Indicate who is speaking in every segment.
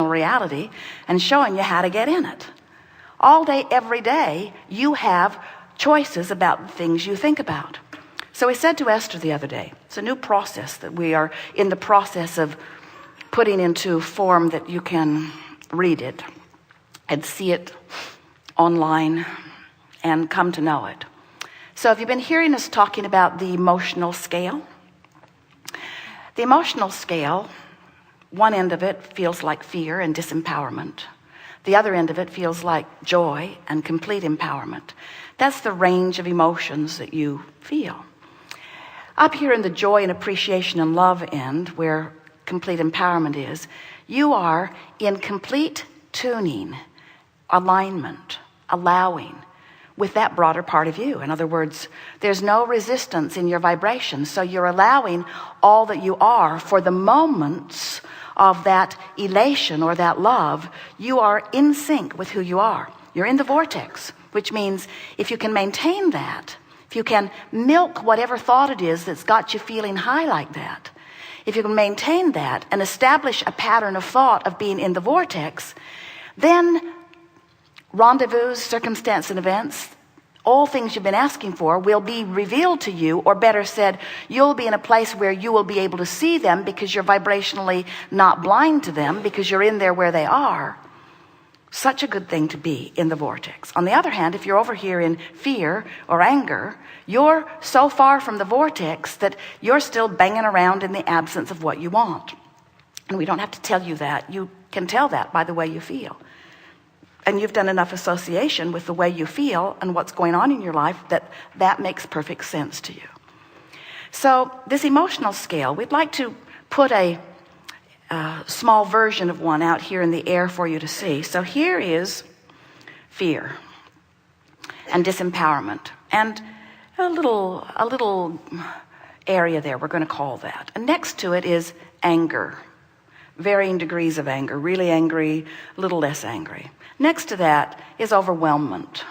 Speaker 1: reality and showing you how to get in it. All day, every day, you have choices about the things you think about. So he said to Esther the other day, it's a new process that we are in the process of putting into form that you can read it and see it online and come to know it. So have you been hearing us talking about the emotional scale? The emotional scale, one end of it feels like fear and disempowerment. The other end of it feels like joy and complete empowerment. That's the range of emotions that you feel. Up here in the joy and appreciation and love end, where complete empowerment is, you are in complete tuning, alignment, allowing with that broader part of you. In other words, there's no resistance in your vibration. So you're allowing all that you are for the moments of that elation or that love. You are in sync with who you are. You're in the vortex, which means if you can maintain that, if you can milk whatever thought it is that's got you feeling high like that, if you can maintain that and establish a pattern of thought of being in the vortex, then rendezvous, circumstance, and events, all things you've been asking for will be revealed to you, or better said, you'll be in a place where you will be able to see them because you're vibrationally not blind to them, because you're in there where they are. Such a good thing to be in the vortex. On the other hand, if you're over here in fear or anger, you're so far from the vortex that you're still banging around in the absence of what you want. And we don't have to tell you that. You can tell that by the way you feel. And you've done enough association with the way you feel and what's going on in your life that makes perfect sense to you. So this emotional scale, we'd like to put a small version of one out here in the air for you to see. So here is fear and disempowerment, and a little area there, we're going to call that. And next to it is anger, varying degrees of anger, really angry, a little less angry. Next to that is overwhelmment.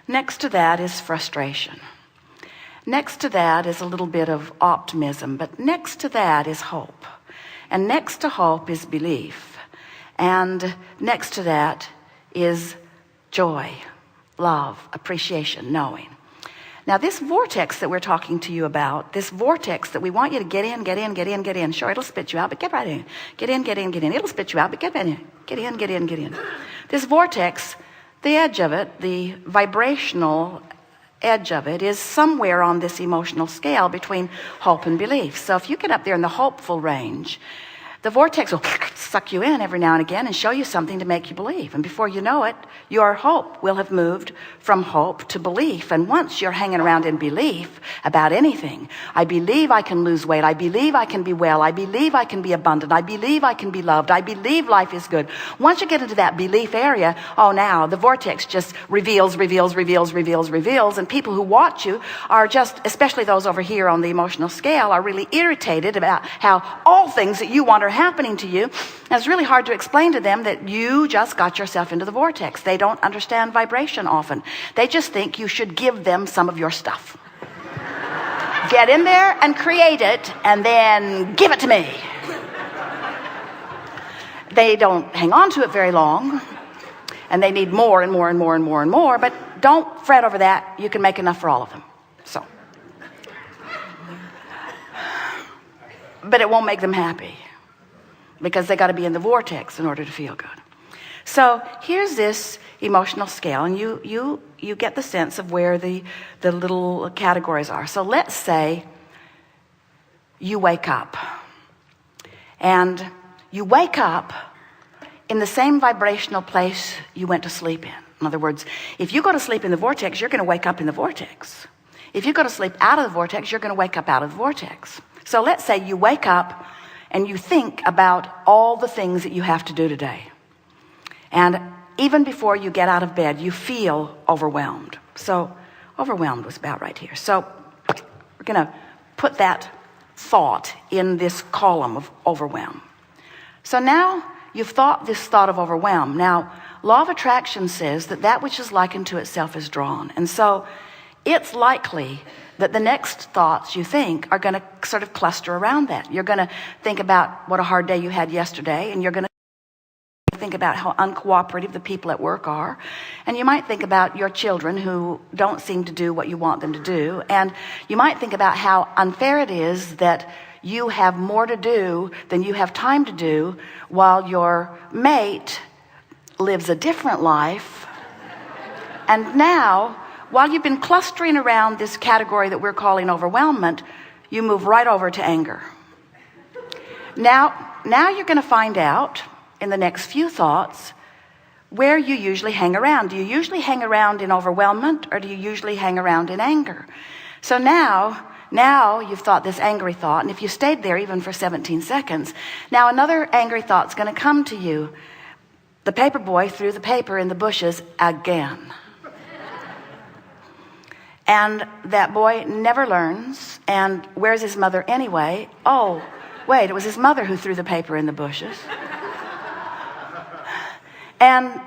Speaker 1: Next to that is frustration. Next to that is a little bit of optimism, but next to that is hope. And next to hope is belief. And next to that is joy, love, appreciation, knowing. Now this vortex that we're talking to you about, this vortex that we want you to get in, get in, get in, get in. Sure, it'll spit you out, but get right in. Get in, get in, get in. It'll spit you out, but get right in. Get in, get in, get in. This vortex, the edge of it, the vibrational edge of it, is somewhere on this emotional scale between hope and belief. So if you get up there in the hopeful range, the vortex will suck you in every now and again and show you something to make you believe. And before you know it, your hope will have moved from hope to belief. And once you're hanging around in belief about anything, I believe I can lose weight. I believe I can be well. I believe I can be abundant. I believe I can be loved. I believe life is good. Once you get into that belief area, oh, now the vortex just reveals. And people who watch you are just, especially those over here on the emotional scale, are really irritated about how all things that you want are happening to you. And it's really hard to explain to them that you just got yourself into the vortex. They don't understand vibration often. They just think you should give them some of your stuff. Get in there and create it, and then give it to me. They don't hang on to it very long, and they need more and more and more and more and more, but don't fret over that. You can make enough for all of them. So, but it won't make them happy, because they got to be in the vortex in order to feel good. So here's this emotional scale, and you get the sense of where the little categories are. So let's say you wake up, and you wake up in the same vibrational place you went to sleep in. In other words, if you go to sleep in the vortex, you're going to wake up in the vortex. If you go to sleep out of the vortex, you're going to wake up out of the vortex. So let's say you wake up and you think about all the things that you have to do today. And even before you get out of bed, you feel overwhelmed. So overwhelmed was about right here. So we're going to put that thought in this column of overwhelm. So now you've thought this thought of overwhelm. Now, law of attraction says that that which is likened to itself is drawn. And so it's likely that the next thoughts you think are going to sort of cluster around that. You're going to think about what a hard day you had yesterday, and you're going to think about how uncooperative the people at work are. And you might think about your children who don't seem to do what you want them to do. And you might think about how unfair it is that you have more to do than you have time to do, while your mate lives a different life. And now, while you've been clustering around this category that we're calling overwhelmment, you move right over to anger. Now you're going to find out in the next few thoughts where you usually hang around. Do you usually hang around in overwhelmment, or do you usually hang around in anger? So now you've thought this angry thought, and if you stayed there even for 17 seconds, now another angry thought's going to come to you. The paper boy threw the paper in the bushes again. And that boy never learns. And where's his mother anyway? Oh, wait, it was his mother who threw the paper in the bushes. And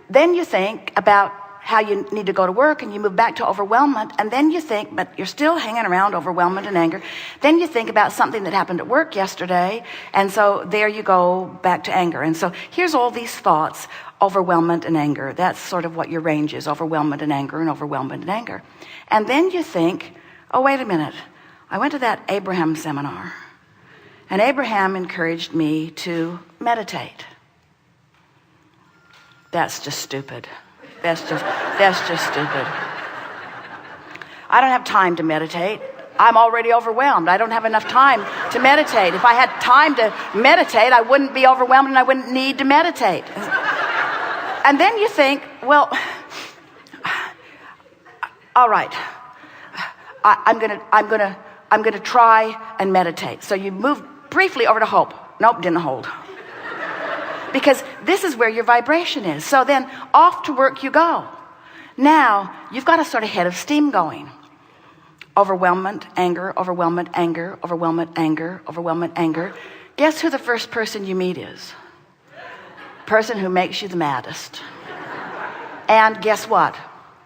Speaker 1: then you think about how you need to go to work, and you move back to overwhelmment, and then you think, but you're still hanging around overwhelmment and anger. Then you think about something that happened at work yesterday, and so there you go back to anger. And so here's all these thoughts, overwhelmment and anger. That's sort of what your range is, overwhelmment and anger and overwhelmment and anger. And then you think, oh, wait a minute. I went to that Abraham seminar, and Abraham encouraged me to meditate. That's just stupid. That's just stupid. I don't have time to meditate. I'm already overwhelmed. I don't have enough time to meditate. If I had time to meditate, I wouldn't be overwhelmed and I wouldn't need to meditate. And then you think, well, all right, I'm gonna try and meditate. So you move briefly over to hope. Nope, didn't hold. Because this is where your vibration is. So then off to work you go. Now you've got a sort of head of steam going. Overwhelmment, anger, overwhelmment, anger, overwhelmment, anger, overwhelmment, anger. Guess who the first person you meet is? Person who makes you the maddest. And guess what?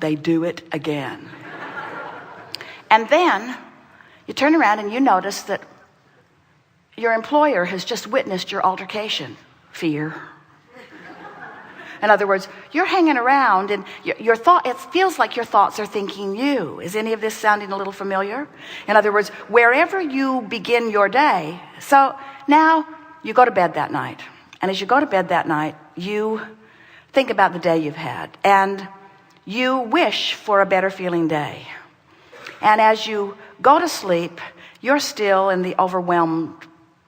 Speaker 1: They do it again. And then you turn around and you notice that your employer has just witnessed your altercation. Fear. In other words, you're hanging around and your thought, it feels like your thoughts are thinking you. Is any of this sounding a little familiar? In other words, wherever you begin your day. So now you go to bed that night. And as you go to bed that night, you think about the day you've had. And you wish for a better feeling day. And as you go to sleep, you're still in the overwhelmed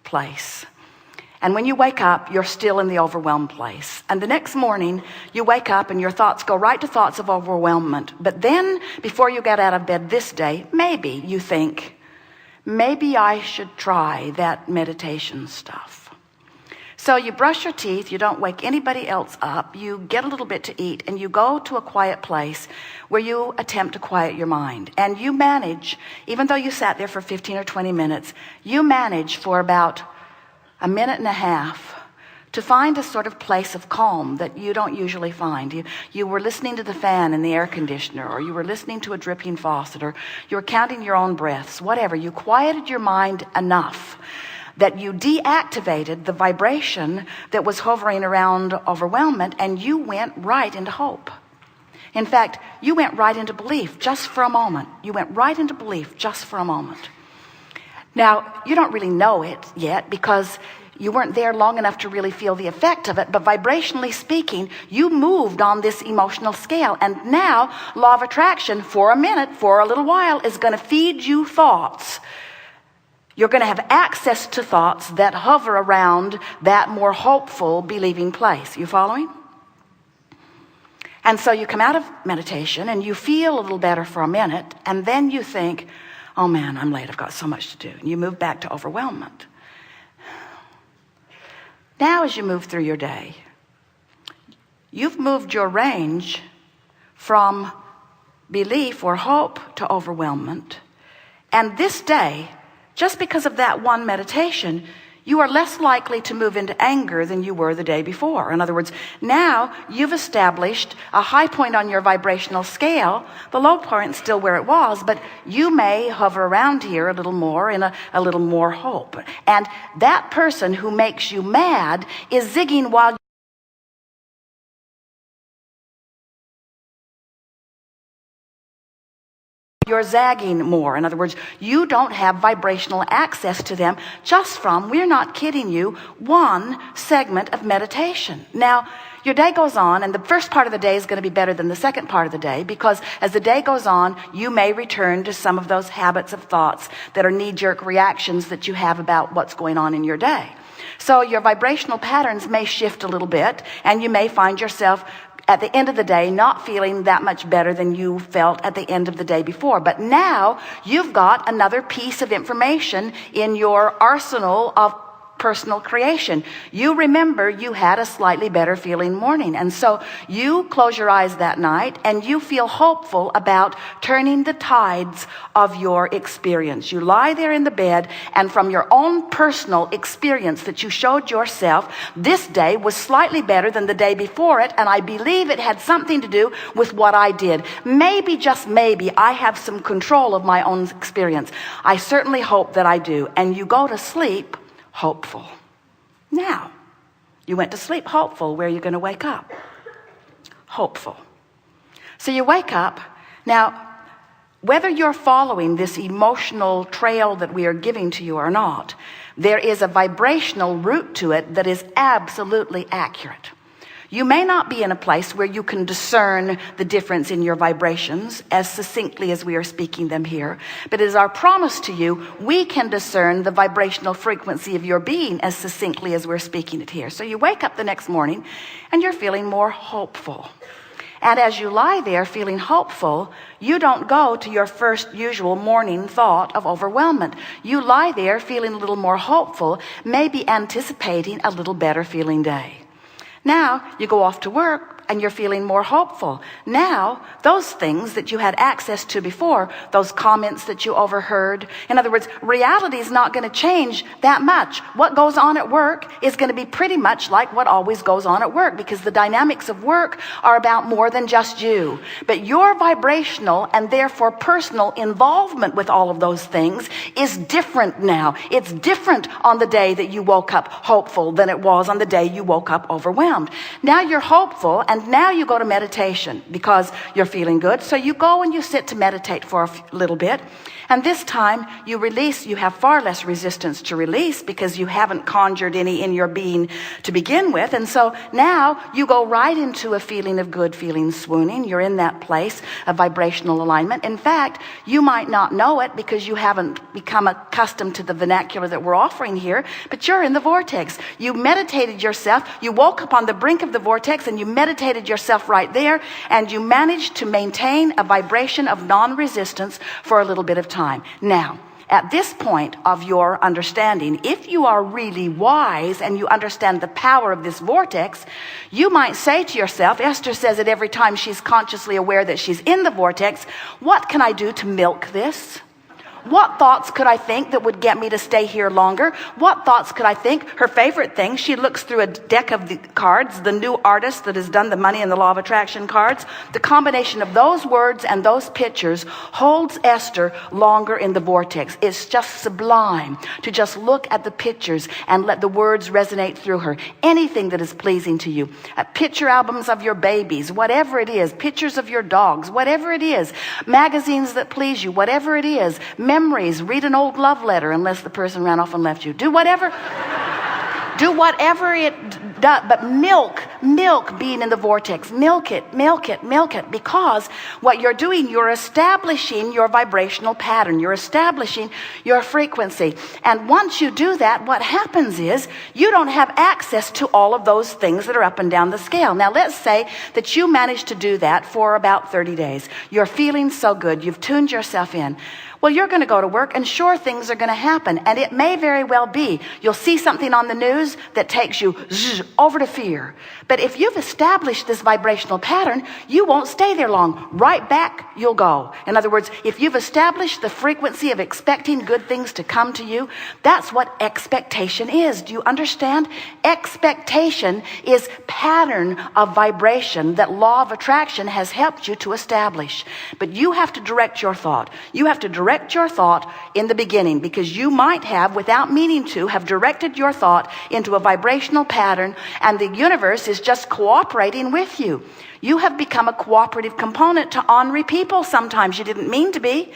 Speaker 1: place. And when you wake up, you're still in the overwhelmed place. And the next morning, you wake up and your thoughts go right to thoughts of overwhelmment. But then, before you get out of bed this day, maybe you think, maybe I should try that meditation stuff. So you brush your teeth, you don't wake anybody else up, you get a little bit to eat, and you go to a quiet place where you attempt to quiet your mind. And you manage, even though you sat there for 15 or 20 minutes, you manage for about a minute and a half to find a sort of place of calm that you don't usually find. You were listening to the fan in the air conditioner, or you were listening to a dripping faucet, or you were counting your own breaths, whatever. You quieted your mind enough that you deactivated the vibration that was hovering around overwhelmment, and you went right into hope. In fact, you went right into belief just for a moment. You went right into belief just for a moment. Now, you don't really know it yet because you weren't there long enough to really feel the effect of it, but vibrationally speaking, you moved on this emotional scale. And now, law of attraction, for a minute, for a little while, is going to feed you thoughts. You're going to have access to thoughts that hover around that more hopeful, believing place. You following? And so you come out of meditation and you feel a little better for a minute, and then you think, oh man, I'm late, I've got so much to do. And you move back to overwhelmment. Now as you move through your day, you've moved your range from belief or hope to overwhelmment. And this day, just because of that one meditation, you are less likely to move into anger than you were the day before. In other words, now you've established a high point on your vibrational scale. The low point's still where it was, but you may hover around here a little more in a little more hope. And that person who makes you mad is zigging while you're zagging more. In other words, you don't have vibrational access to them just from, we're not kidding you, one segment of meditation. Now, your day goes on, and the first part of the day is going to be better than the second part of the day, because as the day goes on, you may return to some of those habits of thoughts that are knee-jerk reactions that you have about what's going on in your day. So your vibrational patterns may shift a little bit, and you may find yourself at the end of the day not feeling that much better than you felt at the end of the day before. But now you've got another piece of information in your arsenal of personal creation. You remember you had a slightly better feeling morning, and so you close your eyes that night and you feel hopeful about turning the tides of your experience. You lie there in the bed, and from your own personal experience that you showed yourself, this day was slightly better than the day before it, and I believe it had something to do with what I did. Maybe, just maybe, I have some control of my own experience. I certainly hope that I do. And you go to sleep hopeful. Now, you went to sleep hopeful. Where are you going to wake up? Hopeful. So you wake up. Now, whether you're following this emotional trail that we are giving to you or not, there is a vibrational root to it that is absolutely accurate. You may not be in a place where you can discern the difference in your vibrations as succinctly as we are speaking them here, but it is our promise to you, we can discern the vibrational frequency of your being as succinctly as we're speaking it here. So you wake up the next morning and you're feeling more hopeful. And as you lie there feeling hopeful, you don't go to your first usual morning thought of overwhelmment. You lie there feeling a little more hopeful, maybe anticipating a little better feeling day. Now you go off to work and you're feeling more hopeful. Now, those things that you had access to before, those comments that you overheard, in other words, reality is not going to change that much. What goes on at work is going to be pretty much like what always goes on at work, because the dynamics of work are about more than just you. But your vibrational and therefore personal involvement with all of those things is different now. It's different on the day that you woke up hopeful than it was on the day you woke up overwhelmed. Now you're hopeful, and now you go to meditation because you're feeling good. So you go and you sit to meditate for a little bit. And this time you release, you have far less resistance to release because you haven't conjured any in your being to begin with. And so now you go right into a feeling of good, feeling swooning. You're in that place of vibrational alignment. In fact, you might not know it because you haven't become accustomed to the vernacular that we're offering here, but you're in the vortex. You meditated yourself. You woke up on the brink of the vortex and you meditated yourself right there, and you managed to maintain a vibration of non-resistance for a little bit of time. Now, at this point of your understanding, if you are really wise and you understand the power of this vortex, you might say to yourself, Esther says it every time she's consciously aware that she's in the vortex, what can I do to milk this? What thoughts could I think that would get me to stay here longer? What thoughts could I think? Her favorite thing, she looks through a deck of the cards, the new artist that has done the money and the law of attraction cards. The combination of those words and those pictures holds Esther longer in the vortex. It's just sublime to just look at the pictures and let the words resonate through her. Anything that is pleasing to you. Picture albums of your babies, whatever it is. Pictures of your dogs, whatever it is. Magazines that please you, whatever it is. Memories, read an old love letter unless the person ran off and left you. Do whatever it does, but milk being in the vortex. Milk it, because what you're doing, you're establishing your vibrational pattern. You're establishing your frequency. And once you do that, what happens is you don't have access to all of those things that are up and down the scale. Now, let's say that you managed to do that for about 30 days. You're feeling so good. You've tuned yourself in. Well, you're going to go to work, and sure, things are going to happen. And it may very well be you'll see something on the news that takes you over to fear. But if you've established this vibrational pattern, you won't stay there long. Right back you'll go. In other words, if you've established the frequency of expecting good things to come to you, that's what expectation is. Do you understand? Expectation is pattern of vibration that law of attraction has helped you to establish. But you have to direct your thought. You have to direct direct your thought in the beginning, because you might have, without meaning to, have directed your thought into a vibrational pattern, and the universe is just cooperating with you. You have become a cooperative component to ornery people sometimes you didn't mean to be.